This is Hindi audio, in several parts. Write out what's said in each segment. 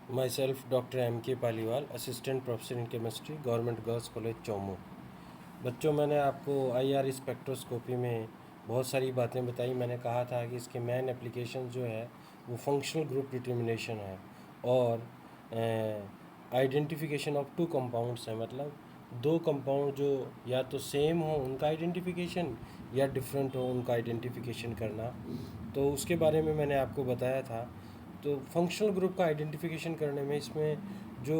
My self doctor M.K. Paliwal, assistant professor in chemistry, government girls college Chomu. बच्चों, मैंने आपको IR स्पेक्ट्रोस्कोपी में बहुत सारी बातें बताई। मैंने कहा था कि इसके मेन एप्लीकेशन जो है वो फंक्शनल ग्रुप डिटर्मिनेशन है और आइडेंटिफिकेशन ऑफ टू कंपाउंड्स है। मतलब दो कंपाउंड जो या तो सेम हो उनका आइडेंटिफिकेशन या डिफरेंट हो उनका आइडेंटिफिकेशन करना, तो उसके बारे में मैंने आपको बताया था। तो फंक्शनल ग्रुप का आइडेंटिफिकेशन करने में इसमें जो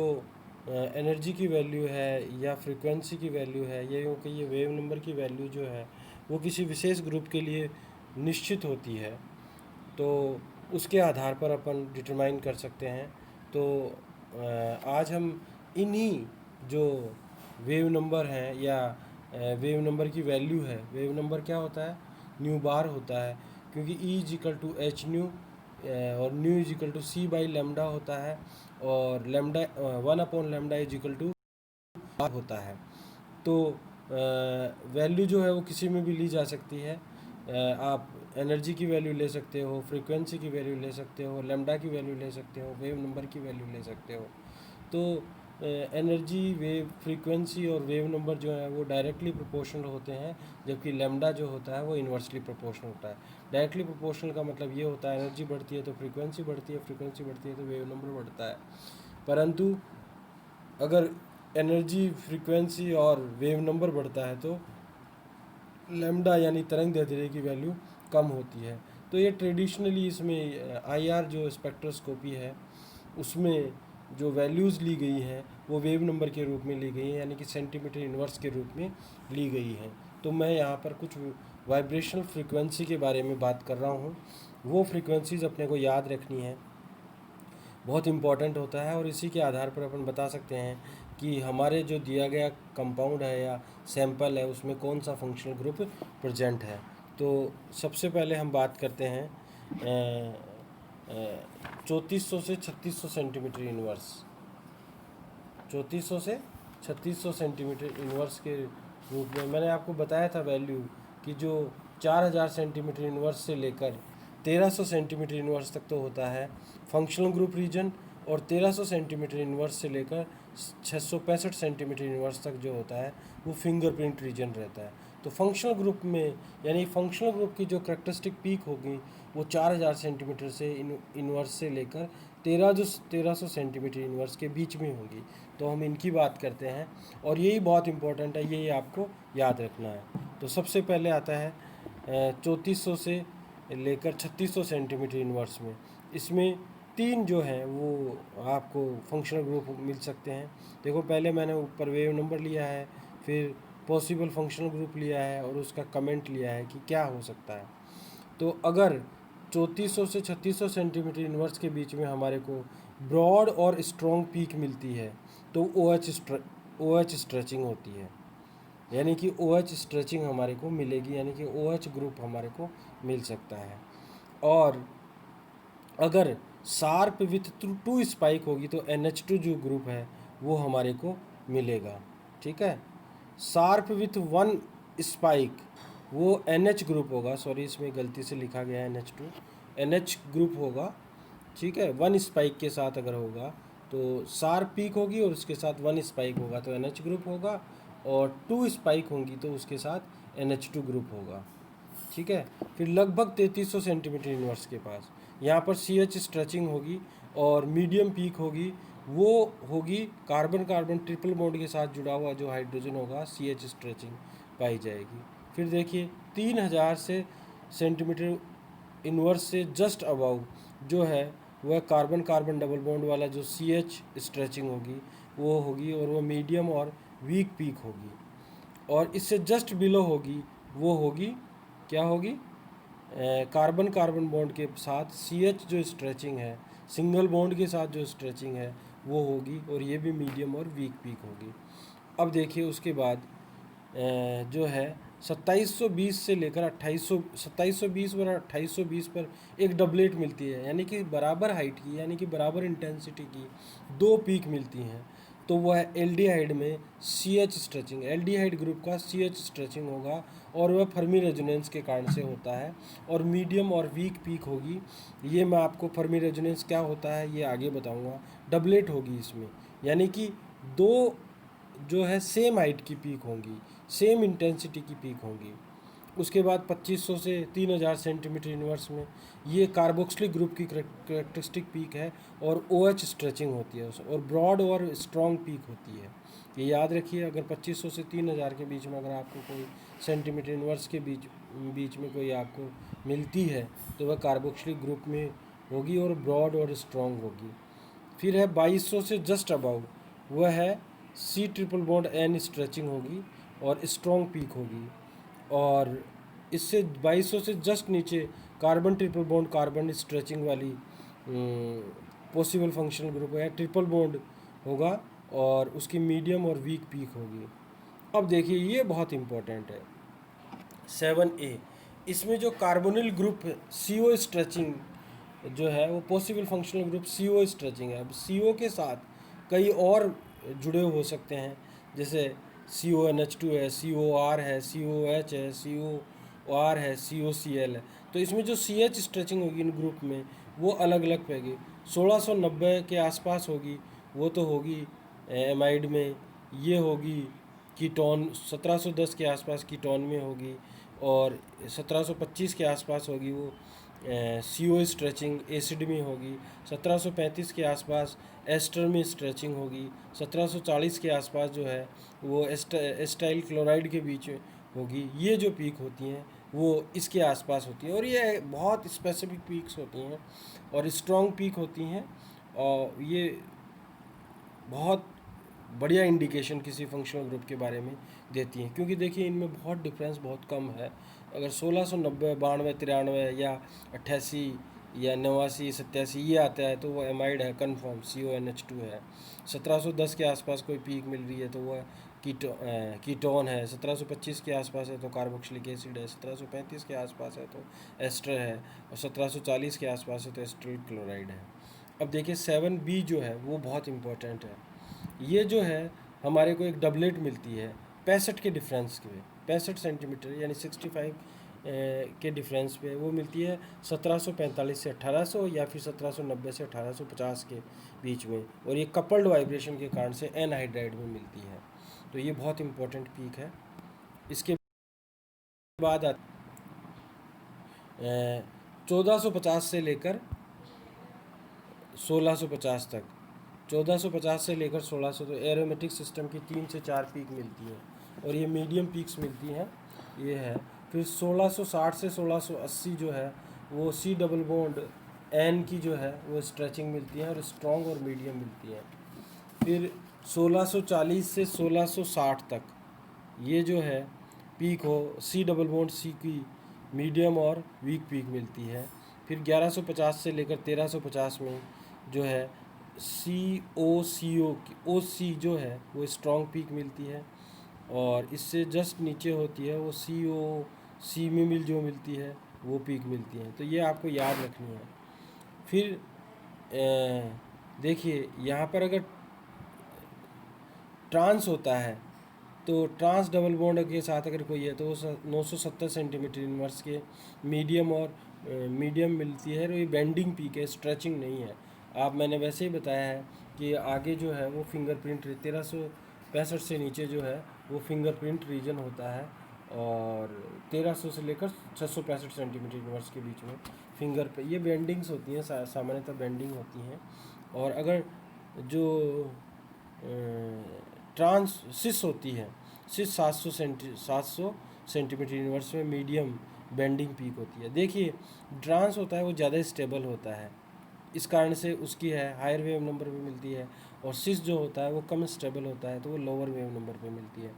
एनर्जी की वैल्यू है या फ्रीक्वेंसी की वैल्यू है या यूँ कि ये वेव नंबर की वैल्यू जो है वो किसी विशेष ग्रुप के लिए निश्चित होती है, तो उसके आधार पर अपन डिटरमाइन कर सकते हैं। तो आज हम इन्हीं जो वेव नंबर हैं या वेव नंबर की वैल्यू है, वेव नंबर क्या होता है, न्यू बार होता है, क्योंकि E=H न्यू और न्यू C/λ होता है और लैम्डा 1/λ बार होता है। तो वैल्यू जो है वो किसी में भी ली जा सकती है। आप एनर्जी की वैल्यू ले सकते हो, फ्रीक्वेंसी की वैल्यू ले सकते हो, लैम्डा की वैल्यू ले सकते हो, वेव नंबर की वैल्यू ले सकते हो। तो एनर्जी, वेव फ्रीक्वेंसी और वेव नंबर जो है वो डायरेक्टली प्रोपोर्शनल होते हैं, जबकि लैम्डा जो होता है वो इन्वर्सली प्रोपोर्शनल होता है। डायरेक्टली प्रोपोर्शनल का मतलब ये होता है एनर्जी बढ़ती है तो फ्रीक्वेंसी बढ़ती है, फ्रीक्वेंसी बढ़ती है तो वेव नंबर बढ़ता है। परंतु अगर एनर्जी, फ्रीक्वेंसी और वेव नंबर बढ़ता है तो लैम्डा यानी तरंग दैर्ध्य की वैल्यू कम होती है। तो ये ट्रेडिशनली इसमें IR जो स्पेक्ट्रोस्कोपी है उसमें जो वैल्यूज़ ली गई हैं वो वेव नंबर के रूप में ली गई हैं, यानी कि सेंटीमीटर इन्वर्स के रूप में ली गई हैं। तो मैं यहाँ पर कुछ वाइब्रेशनल फ्रीक्वेंसी के बारे में बात कर रहा हूँ। वो फ्रीक्वेंसीज़ अपने को याद रखनी है, बहुत इम्पॉर्टेंट होता है, और इसी के आधार पर अपन बता सकते हैं कि हमारे जो दिया गया कंपाउंड है या सैंपल है उसमें कौन सा फंक्शनल ग्रुप प्रेजेंट है। तो सबसे पहले हम बात करते हैं 3400 से 3600 सेंटीमीटर इन्वर्स। 3400 से 3600 सेंटीमीटर इन्वर्स के रूप में मैंने आपको बताया था वैल्यू कि जो 4000 सेंटीमीटर इन्वर्स से लेकर 1300 सेंटीमीटर इन्वर्स तक तो होता है फंक्शनल ग्रुप रीजन, और 1300 सेंटीमीटर इन्वर्स से लेकर 665 सेंटीमीटर इन्वर्स तक जो होता है वो फिंगरप्रिंट रीजन रहता है। तो फंक्शनल ग्रुप में यानी फंक्शनल ग्रुप की जो करेक्टरिस्टिक पीक होगी वो 4000 सेंटीमीटर से इन्वर्स से लेकर 1300 सेंटीमीटर इन्वर्स के बीच में होगी। तो हम इनकी बात करते हैं और यही बहुत इम्पोर्टेंट है, यही आपको याद रखना है। तो सबसे पहले आता है 3400 से लेकर 3600 सेंटीमीटर इन्वर्स में। इसमें तीन जो हैं वो आपको फंक्शनल ग्रुप मिल सकते हैं। देखो, पहले मैंने ऊपर वेव नंबर लिया है, फिर पॉसिबल फंक्शनल ग्रुप लिया है और उसका कमेंट लिया है कि क्या हो सकता है। तो अगर 3400 से 3600 सेंटीमीटर इन्वर्स के बीच में हमारे को ब्रॉड और स्ट्रॉन्ग पीक मिलती है तो OH स्ट्रेचिंग होती है, यानी कि OH स्ट्रेचिंग हमारे को मिलेगी, यानी कि OH ग्रुप हमारे को मिल सकता है। और अगर शार्प विथ टू स्पाइक होगी तो NH2 जो ग्रुप है वो हमारे को मिलेगा। ठीक है, शार्प विथ वन स्पाइक वो NH ग्रुप होगा, सॉरी इसमें गलती से लिखा गया है NH2, NH ग्रुप होगा। ठीक है, वन स्पाइक के साथ अगर होगा तो शार्प पीक होगी और उसके साथ वन स्पाइक होगा तो NH ग्रुप होगा, और टू स्पाइक होंगी तो उसके साथ NH2 ग्रुप होगा। ठीक है, फिर लगभग 3300 सेंटीमीटर इन्वर्स के पास यहाँ पर CH स्ट्रेचिंग होगी और मीडियम पीक होगी, वो होगी कार्बन कार्बन ट्रिपल बॉन्ड के साथ जुड़ा हुआ जो हाइड्रोजन होगा, CH स्ट्रेचिंग पाई जाएगी। फिर देखिए 3000 से सेंटीमीटर इन्वर्स से जस्ट अबव जो है वह कार्बन कार्बन डबल बॉन्ड वाला जो CH स्ट्रेचिंग होगी वो होगी, और वो मीडियम और वीक पीक होगी। और इससे जस्ट बिलो होगी वो होगी, क्या होगी, कार्बन कार्बन बॉन्ड के साथ CH जो स्ट्रेचिंग है, सिंगल बॉन्ड के साथ जो स्ट्रेचिंग है वो होगी, और ये भी मीडियम और वीक पीक होगी। अब देखिए उसके बाद जो है 2720 से लेकर 2800, 2720 और 2820 पर एक डबलेट मिलती है, यानी कि बराबर हाइट की, यानी कि बराबर इंटेंसिटी की दो पीक मिलती हैं। तो वह एल्डिहाइड में CH स्ट्रेचिंग, एल्डिहाइड ग्रुप का CH स्ट्रेचिंग होगा और वह फर्मी रेजोनेंस के कारण से होता है। और मीडियम और वीक पीक होगी, ये मैं आपको फर्मी रेजोनेंस क्या होता है ये आगे बताऊंगा। डबलेट होगी इसमें, यानी कि दो जो है सेम हाइट की पीक होंगी, सेम इंटेंसिटी की पीक होंगी। उसके बाद 2500 से 3000 सेंटीमीटर इनवर्स में ये कार्बोक्सिलिक ग्रुप की करेक्टरिस्टिक पीक है और OH स्ट्रेचिंग होती है और ब्रॉड और स्ट्रॉन्ग पीक होती है। ये याद रखिए, अगर 2500 से 3000 के बीच में अगर आपको कोई सेंटीमीटर इनवर्स के बीच में कोई आपको मिलती है तो वह कार्बोक्सिलिक ग्रुप में होगी और ब्रॉड और स्ट्रॉन्ग होगी। फिर है 2200 से जस्ट अबाउ, वह है C triple bond N stretching होगी और स्ट्रॉन्ग पीक होगी। और इससे 2200 से जस्ट नीचे carbon triple bond carbon stretching वाली पॉसिबल फंक्शनल ग्रुप है, ट्रिपल बॉन्ड होगा और उसकी मीडियम और वीक पीक होगी। अब देखिए ये बहुत इंपॉर्टेंट है 7A, इसमें जो कार्बोनिल ग्रुप CO स्ट्रेचिंग जो है वो possible functional group CO stretching है। अब CO के साथ कई और जुड़े हो सकते हैं, जैसे CONH2 है, COR है, COH है, COR है, COCl है। तो इसमें जो CH स्ट्रेचिंग होगी इन ग्रुप में वो अलग अलग पेगी। 1690 के आसपास होगी, वो तो होगी एमाइड में, ये होगी कीटोन 1710 के आसपास कीटोन में होगी और 1725 के आसपास होगी वो CO स्ट्रेचिंग एसिड में होगी। 1735 के आसपास एस्टर में स्ट्रेचिंग होगी। 1740 के आसपास जो है वो एस्टाइल क्लोराइड के बीच में होगी। ये जो पीक होती हैं वो इसके आसपास होती हैं और ये बहुत स्पेसिफिक पीक्स होती हैं और स्ट्रॉन्ग पीक होती हैं और ये बहुत बढ़िया इंडिकेशन किसी फंक्शनल ग्रुप के बारे में देती हैं, क्योंकि देखिए इनमें बहुत डिफरेंस बहुत कम है। अगर 1690 92 93 या 88 या 89 87 ये आता है तो वो एमाइड है कन्फर्म, CONH2 है। 1710 के आसपास कोई पीक मिल रही है तो वह कीटोन है। 1725 के आसपास है तो कार्बोक्सिलिक एसिड है। 1735 के आसपास है तो एस्टर है और 1740 के आसपास है तो एस्टर क्लोराइड है। अब देखिए 7B जो है वो बहुत इंपॉर्टेंट है। ये जो है हमारे को एक डबलेट मिलती है 65 के डिफरेंस के, 65 सेंटीमीटर यानी 65 के डिफरेंस पे वो मिलती है 1745 से 1800 या फिर 1790 से 1850 के बीच में, और ये कपल्ड वाइब्रेशन के कारण से एनहाइड्राइड में मिलती है। तो ये बहुत इंपॉर्टेंट पीक है। इसके बाद 1450 से लेकर 1650 तक, 1450 से लेकर 1600 तो एरोमेटिक सिस्टम की 3 से 4 पीक मिलती हैं और ये मीडियम पीक्स मिलती हैं, ये है। फिर 1660 से 1680 जो है वो C डबल बॉन्ड N की जो है वो स्ट्रेचिंग मिलती है और स्ट्रॉन्ग और मीडियम मिलती है। फिर 1640 से 1660 तक ये जो है पीक हो C डबल बॉन्ड C की मीडियम और वीक पीक मिलती है। फिर 1150 से लेकर 1350 में जो है CO की OC जो है वो स्ट्रॉन्ग पीक मिलती है और इससे जस्ट नीचे होती है वो COC में जो मिलती है वो पीक मिलती है। तो ये आपको याद रखनी है। फिर देखिए यहाँ पर अगर ट्रांस होता है तो ट्रांस डबल बॉन्ड के साथ अगर कोई है तो वो 970 सेंटीमीटर इनवर्स के मीडियम और मीडियम मिलती है और ये बेंडिंग पीक है, स्ट्रेचिंग नहीं है। आप मैंने वैसे ही बताया है कि आगे जो है वो फिंगरप्रिंट 1365 से नीचे जो है वो फिंगरप्रिंट रीजन होता है और 1300 से लेकर 665 सेंटीमीटर इनवर्स के बीच में फिंगर पे ये बेंडिंग्स होती हैं, सामान्यतः बेंडिंग होती हैं। और अगर जो ट्रांस सिस होती है, सिस 700 सेंटीमीटर इनवर्स में मीडियम बेंडिंग पीक होती है। देखिए ट्रांस होता है वो ज़्यादा स्टेबल होता है, इस कारण से उसकी है हायर वेव नंबर पे मिलती है, और सिस जो होता है वो कम स्टेबल होता है तो वो लोअर वेव नंबर पे मिलती है।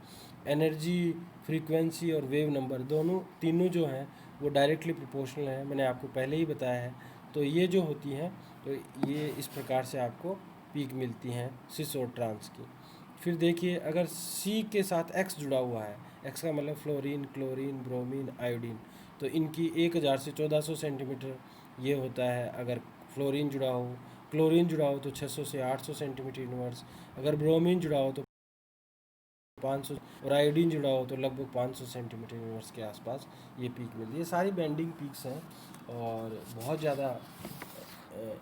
एनर्जी, फ्रीक्वेंसी और वेव नंबर तीनों जो हैं वो डायरेक्टली प्रोपोर्शनल है, मैंने आपको पहले ही बताया है। तो ये जो होती हैं तो ये इस प्रकार से आपको पीक मिलती हैं सिस और ट्रांस की। फिर देखिए अगर C के साथ X जुड़ा हुआ है, X का मतलब फ्लोरीन, क्लोरीन, ब्रोमीन, आयोडीन, तो इनकी 1000 से 1400 सेंटीमीटर ये होता है अगर फ्लोरीन जुड़ा हो क्लोरीन जुड़ा हो तो 600 से 800 सेंटीमीटर इनवर्स, अगर ब्रोमीन जुड़ा हो तो 500, और आयोडीन जुड़ा हो तो लगभग 500 सेंटीमीटर इनवर्स के आसपास ये पीक मिलती है। ये सारी बैंडिंग पीक्स हैं और बहुत ज़्यादा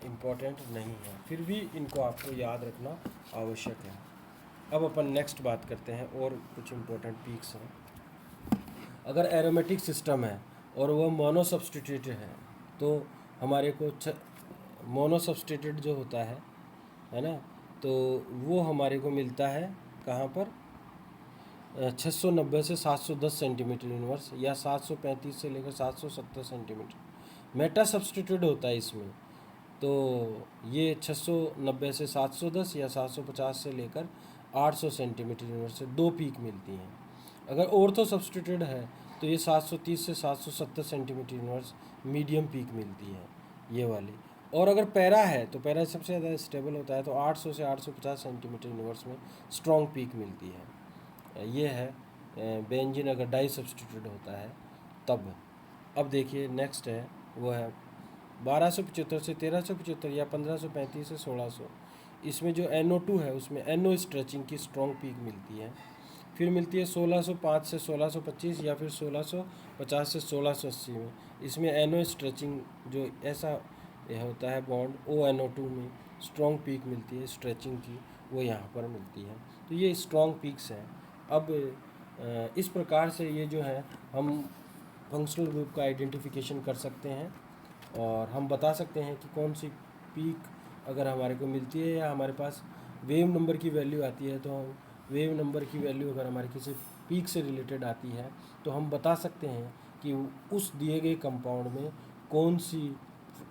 इम्पोर्टेंट नहीं है, फिर भी इनको आपको याद रखना आवश्यक है। अब अपन नेक्स्ट बात करते हैं और कुछ इम्पोर्टेंट पीक्स हैं। अगर एरोमेटिक सिस्टम है और वह मोनोसब्स्टिट्यूटेड है तो हमारे को मोनोसब्स्टिट्यूटेड जो होता है ना, तो वो हमारे को मिलता है कहाँ पर 690 से 710 सेंटीमीटर इनवर्स, या 735 से लेकर 770 सेंटीमीटर। मेटा सब्स्टिट्यूट होता है इसमें, तो ये 690 से 710 या 750 से लेकर 800 सेंटीमीटर इनवर्स से 2 पीक मिलती हैं। अगर ऑर्थो सब्स्टिट्यूट है तो ये 730 से 770 सेंटीमीटर इनवर्स मीडियम पीक मिलती है, ये वाली। और अगर पैरा है तो पैरा सबसे ज़्यादा स्टेबल होता है, तो 800 से 850 सेंटीमीटर इनवर्स में स्ट्रॉन्ग पीक मिलती है। ये है बेंजीन अगर डाई सब्स्टिट्यूट होता है तब। अब देखिए नेक्स्ट है, वो है 1275 से 1375 या 1535 से 1600। इसमें जो NO2 है उसमें NO स्ट्रेचिंग की स्ट्रॉन्ग पीक मिलती है। फिर मिलती है 1605 से 1625 या फिर 1650 से 1680 में। इसमें NO स्ट्रेचिंग जो ऐसा होता है बॉन्ड ONO2 में स्ट्रॉन्ग पीक मिलती है स्ट्रेचिंग की, वो यहाँ पर मिलती है। तो ये स्ट्रॉन्ग पीक्स हैं। अब इस प्रकार से ये जो है हम फंक्शनल ग्रुप का आइडेंटिफिकेशन कर सकते हैं और हम बता सकते हैं कि कौन सी पीक अगर हमारे को मिलती है या हमारे पास वेव नंबर की वैल्यू आती है, तो हम वेव नंबर की वैल्यू अगर हमारे किसी पीक से रिलेटेड आती है तो हम बता सकते हैं कि उस दिए गए कंपाउंड में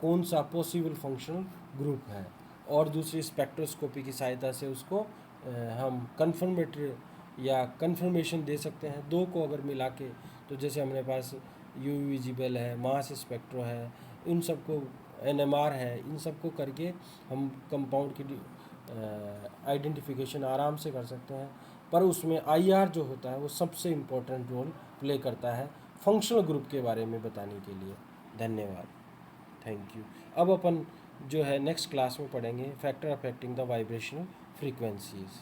कौन सा पॉसिबल फंक्शनल ग्रुप है, और दूसरी स्पेक्ट्रोस्कोपी की सहायता से उसको हम कन्फर्मेटरी या कन्फर्मेशन दे सकते हैं। दो को अगर मिला के, तो जैसे हमारे पास UV विजिबल है, मास स्पेक्ट्रो है, इन सबको NMR है, इन सबको करके हम कंपाउंड की आइडेंटिफिकेशन आराम से कर सकते हैं। पर उसमें IR जो होता है वो सबसे इम्पोर्टेंट रोल प्ले करता है फंक्शनल ग्रुप के बारे में बताने के लिए। धन्यवाद, थैंक यू। अब अपन जो है नेक्स्ट क्लास में पढ़ेंगे factor affecting the vibrational frequencies.